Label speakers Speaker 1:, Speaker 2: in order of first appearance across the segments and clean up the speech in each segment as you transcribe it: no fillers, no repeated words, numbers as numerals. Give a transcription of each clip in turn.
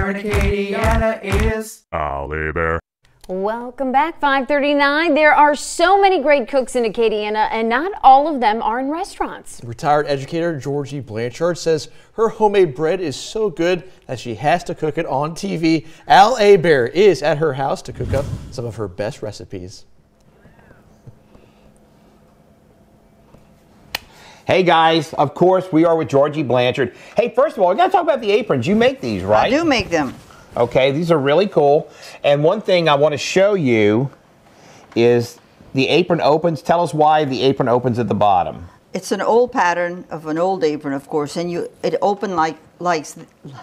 Speaker 1: Bear in Acadiana is
Speaker 2: Ollie Bear.
Speaker 3: Welcome back, 539. There are so many great cooks in Acadiana, and not all of them are in restaurants.
Speaker 4: Retired educator Georgie Blanchard says her homemade bread is so good that she has to cook it on TV. Al A. Bear is at her house to cook up some of her best recipes.
Speaker 5: Hey guys, of course we are with Georgie Blanchard. Hey, first of all, we got to talk about the aprons. You make these, right?
Speaker 6: I do make them.
Speaker 5: Okay, these are really cool. And one thing I want to show you is the apron opens. Tell us why the apron opens at the bottom.
Speaker 6: It's an old pattern of an old apron, of course, and it opens like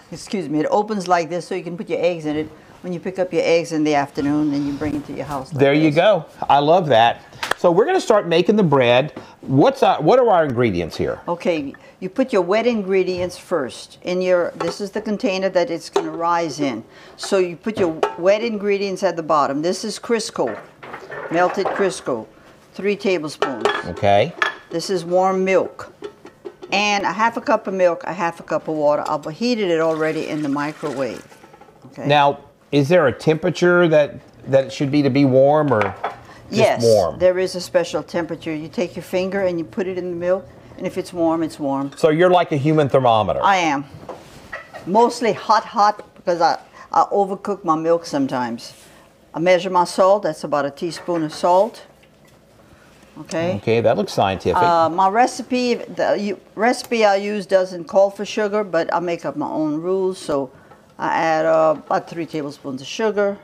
Speaker 6: this, so you can put your eggs in it when you pick up your eggs in the afternoon and you bring it to your house.
Speaker 5: There you go. I love that. So we're going to start making the bread. What are our ingredients here?
Speaker 6: Okay, you put your wet ingredients first in your. This is the container that it's going to rise in. So you put your wet ingredients at the bottom. This is Crisco, melted Crisco, 3 tablespoons.
Speaker 5: Okay.
Speaker 6: This is warm milk, and a half a cup of milk, a half a cup of water. I've heated it already in the microwave. Okay.
Speaker 5: Now, is there a temperature that it should be to be warm, or just warm?
Speaker 6: Yes, there is a special temperature. You take your finger and you put it in the milk, and if it's warm, it's warm.
Speaker 5: So you're like a human thermometer.
Speaker 6: I am. Mostly hot, because I overcook my milk sometimes. I measure my salt. That's about a teaspoon of salt. Okay.
Speaker 5: Okay, that looks scientific.
Speaker 6: My recipe, the recipe I use doesn't call for sugar, but I make up my own rules. So I add about 3 tablespoons of sugar.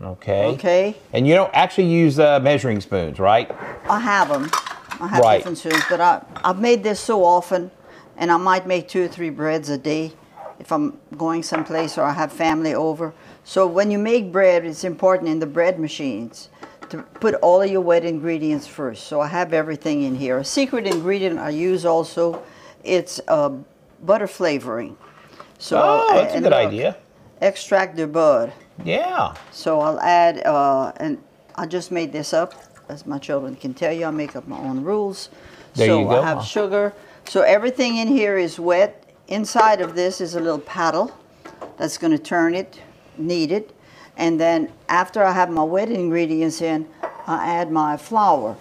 Speaker 5: Okay.
Speaker 6: Okay.
Speaker 5: And you don't actually use measuring spoons, right?
Speaker 6: I have them. I have different spoons, but I've made this so often, and I might make 2 or 3 breads a day if I'm going someplace or I have family over. So when you make bread, it's important in the bread machines to put all of your wet ingredients first. So I have everything in here. A secret ingredient I use also, it's butter flavoring. So
Speaker 5: that's a good idea.
Speaker 6: Extract de bud.
Speaker 5: Yeah.
Speaker 6: So I'll add, and I just made this up, as my children can tell you. I make up my own rules.
Speaker 5: There you go.
Speaker 6: I have sugar. So everything in here is wet. Inside of this is a little paddle that's going to turn it, knead it. And then after I have my wet ingredients in, I add my flour.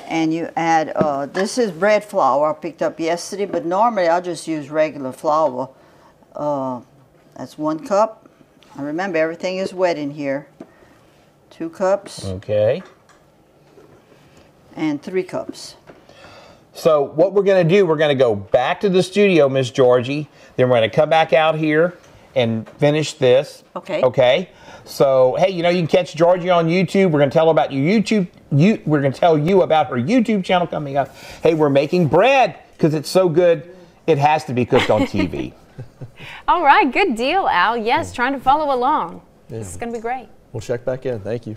Speaker 6: And you add, this is bread flour I picked up yesterday, but normally I just use regular flour. That's 1 cup. I remember everything is wet in here. 2 cups.
Speaker 5: Okay.
Speaker 6: And 3 cups.
Speaker 5: So what we're going to do, we're going to go back to the studio, Miss Georgie. Then we're going to come back out here and finish this.
Speaker 6: Okay.
Speaker 5: Okay. So, hey, you know, you can catch Georgie on YouTube. We're going to tell about your YouTube. We're going to tell you about her YouTube channel coming up. Hey, we're making bread because it's so good, it has to be cooked on TV.
Speaker 3: All right, good deal, Al. Yes, trying to follow along. This is going to be great.
Speaker 4: We'll check back in. Thank you.